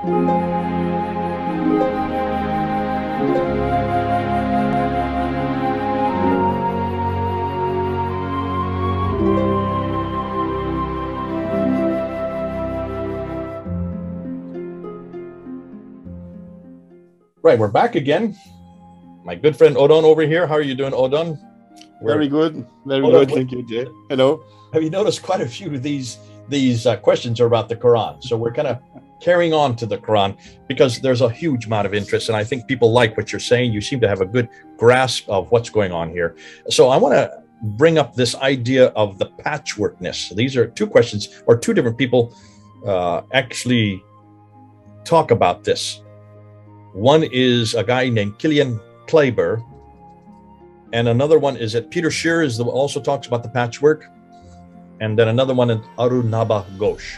Right, we're back again. My good friend Odon over here. How are you doing, Odon? Very good. Very good. Thank you, Jay. Hello. Have you noticed quite a few of these questions are about the Quran? So we're kind of carrying on to the Quran because there's a huge amount of interest, and I think people like what you're saying. You seem to have a good grasp of what's going on here. So I want to bring up this idea of the patchworkness. These are two questions, or two different people actually talk about this. One is a guy named Kilian Kleiber, and another one is that Peter Shears also talks about the patchwork, and then another one is Arunabha Ghosh.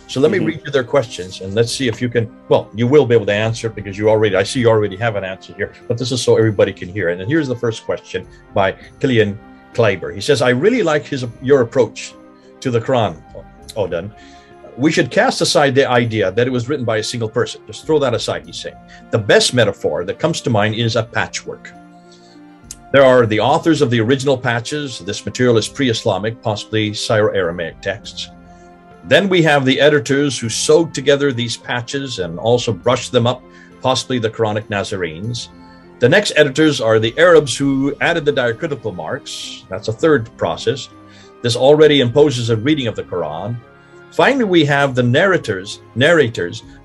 So let me read you their questions, and let's see if you can, well, you will be able to answer it because I see you already have an answer here, but this is so everybody can hear it. And here's the first question by Kilian Kleiber. He says, I really like your approach to the Quran, Odon. We should cast aside the idea that it was written by a single person. Just throw that aside, he's saying. The best metaphor that comes to mind is a patchwork. There are the authors of the original patches. This material is pre-Islamic, possibly Syro-Aramaic texts. Then we have the editors who sewed together these patches and also brushed them up, possibly the Quranic Nazarenes. The next editors are the Arabs who added the diacritical marks. That's a third process. This already imposes a reading of the Quran. Finally, we have the narrators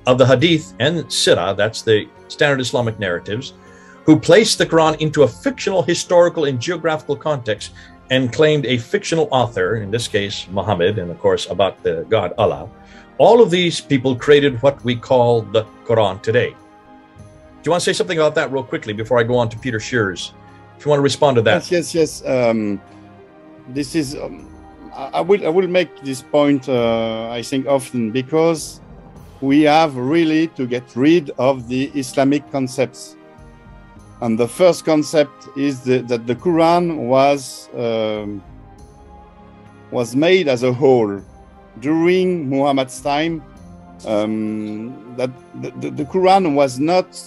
of the Hadith and Sirah, that's the standard Islamic narratives, who placed the Quran into a fictional, historical, and geographical context and claimed a fictional author, in this case, Muhammad, and of course, about the God Allah. All of these people created what we call the Quran today. Do you want to say something about that real quickly before I go on to Peter Shears? If you want to respond to that. Yes. This is... I will make this point, I think, often, because we have really to get rid of the Islamic concepts. And the first concept is that the Quran was made as a whole during Muhammad's time. That the Quran was not.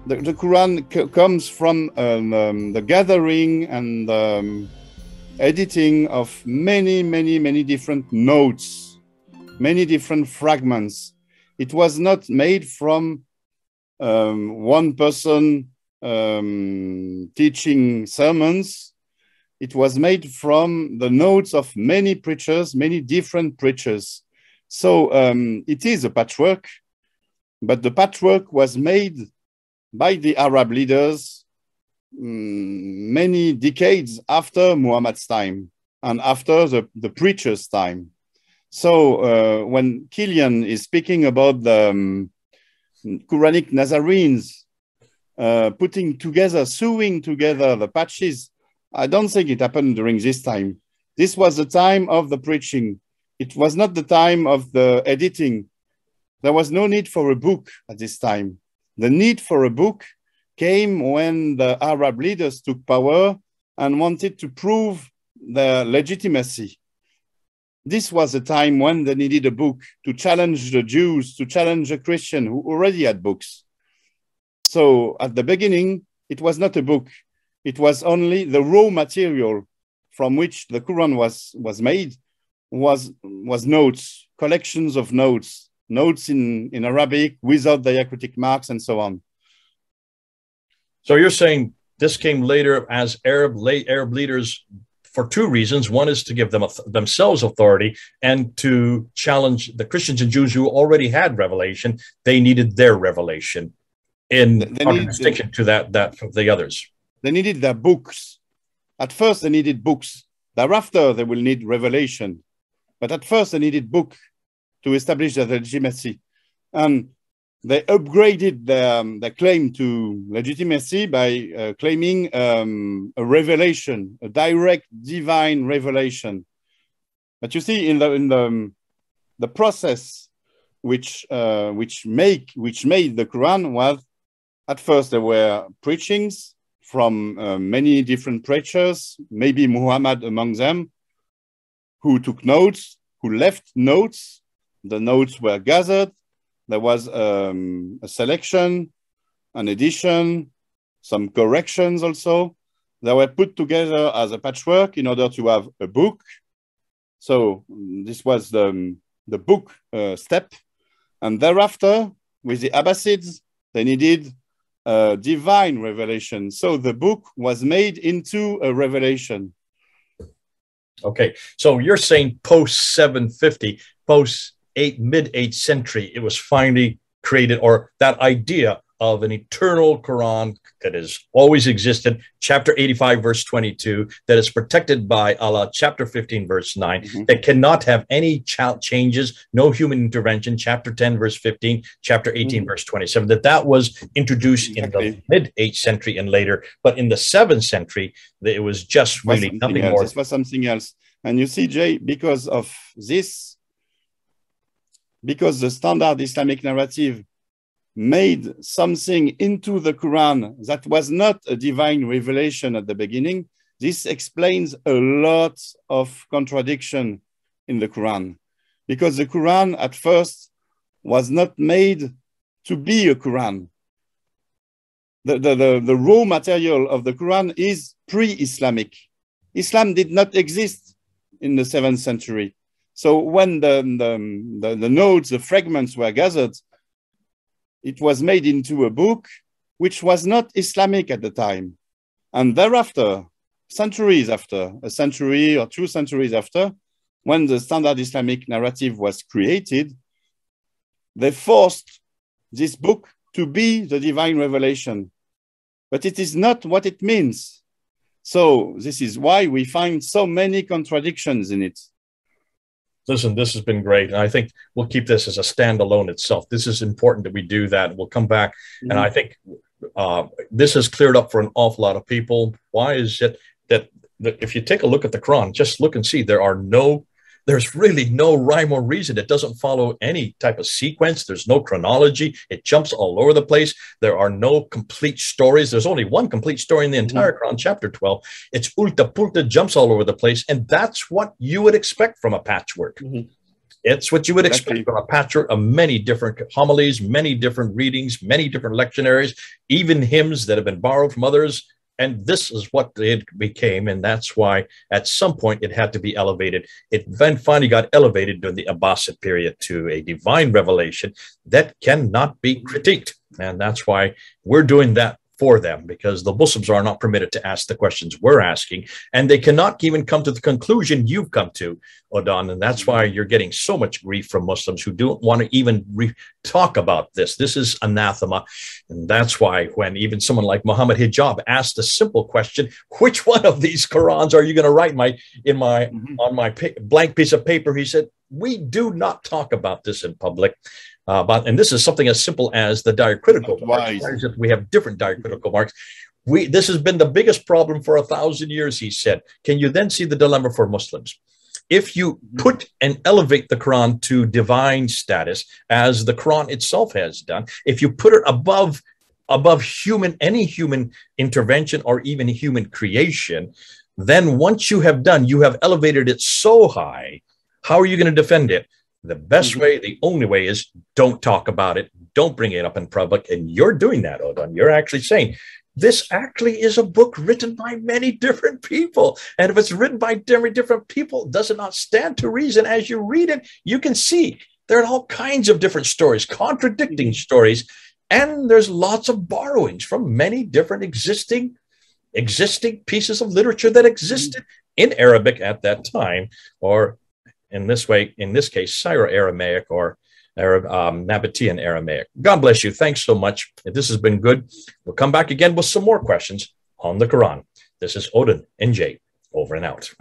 The Quran comes from the gathering and editing of many different notes, many different fragments. It was not made from one person teaching sermons. It was made from the notes of many preachers, many different preachers. So it is a patchwork, but the patchwork was made by the Arab leaders many decades after Muhammad's time and after the preacher's time. So when Kilian is speaking about the Quranic Nazarenes putting together, sewing together the patches, I don't think it happened during this time. This was the time of the preaching. It was not the time of the editing. There was no need for a book at this time. The need for a book came when the Arab leaders took power and wanted to prove their legitimacy. This was a time when they needed a book to challenge the Jews, to challenge the Christians who already had books. So at the beginning, it was not a book. It was only the raw material from which the Quran was made, was notes, collections of notes in Arabic without diacritic marks and so on. So you're saying this came later as Arab leaders for two reasons. One is to give them themselves authority and to challenge the Christians and Jews who already had revelation. They needed their revelation in distinction to that of the others. They needed their books. At first, they needed books. Thereafter, they will need revelation. But at first, they needed book to establish their legitimacy. And they upgraded their claim to legitimacy by claiming a revelation, a direct divine revelation. But you see, in the process which made the Quran was, at first there were preachings from many different preachers, maybe Muhammad among them, who took notes, who left notes. The notes were gathered. there was a selection, an edition, some corrections also. They were put together as a patchwork in order to have a book. So this was the book step. And thereafter, with the Abbasids, they needed divine revelation. So the book was made into a revelation. Okay, so you're saying post 750, post mid-8th century, it was finally created, or that idea of an eternal Quran that has always existed, chapter 85, verse 22, that is protected by Allah, chapter 15, verse 9, that cannot have any changes, no human intervention, chapter 10, verse 15, chapter 18, verse 27, that was introduced in the mid-8th century and later, but in the 7th century, it was just really nothing more. This was something else. And you see, Jay, because of this, because the standard Islamic narrative made something into the Quran that was not a divine revelation at the beginning, this explains a lot of contradiction in the Quran. Because the Quran at first was not made to be a Quran. The raw material of the Quran is pre-Islamic. Islam did not exist in the 7th century. So when the nodes, the fragments were gathered, it was made into a book which was not Islamic at the time. And thereafter, centuries after, a century or 2 centuries after, when the standard Islamic narrative was created, they forced this book to be the divine revelation. But it is not what it means. So this is why we find so many contradictions in it. Listen, this has been great. And I think we'll keep this as a standalone itself. This is important that we do that. We'll come back. And I think this has cleared up for an awful lot of people. Why is it that if you take a look at the Quran, just look and see, there's really no rhyme or reason. It doesn't follow any type of sequence. There's no chronology. It jumps all over the place. There are no complete stories. There's only one complete story in the entire Quran, chapter 12. It's ulta pulta, jumps all over the place. And that's what you would expect from a patchwork. It's what you would expect from a patchwork of many different homilies, many different readings, many different lectionaries, even hymns that have been borrowed from others. And this is what it became. And that's why at some point it had to be elevated. It then finally got elevated during the Abbasid period to a divine revelation that cannot be critiqued. And that's why we're doing that for them, because the Muslims are not permitted to ask the questions we're asking, and they cannot even come to the conclusion you've come to, Odon. And that's why you're getting so much grief from Muslims who don't want to even talk about this. This is anathema. And that's why when even someone like Muhammad Hijab asked a simple question, which one of these Qurans are you going to write on my blank piece of paper? He said, we do not talk about this in public. And this is something as simple as the diacritical marks. We have different diacritical marks. This has been the biggest problem for 1,000 years, he said. Can you then see the dilemma for Muslims? If you put and elevate the Quran to divine status, as the Quran itself has done, if you put it above any human intervention or even human creation, then once you have elevated it so high, how are you going to defend it? The best way, the only way is don't talk about it. Don't bring it up in public. And you're doing that, Odon. You're actually saying this actually is a book written by many different people. And if it's written by different people, does it not stand to reason as you read it? You can see there are all kinds of different stories, contradicting stories. And there's lots of borrowings from many different existing pieces of literature that existed in Arabic at that time, or in this case, Syro-Aramaic or Nabatean Aramaic. God bless you. Thanks so much. This has been good. We'll come back again with some more questions on the Quran. This is Odin NJ, over and out.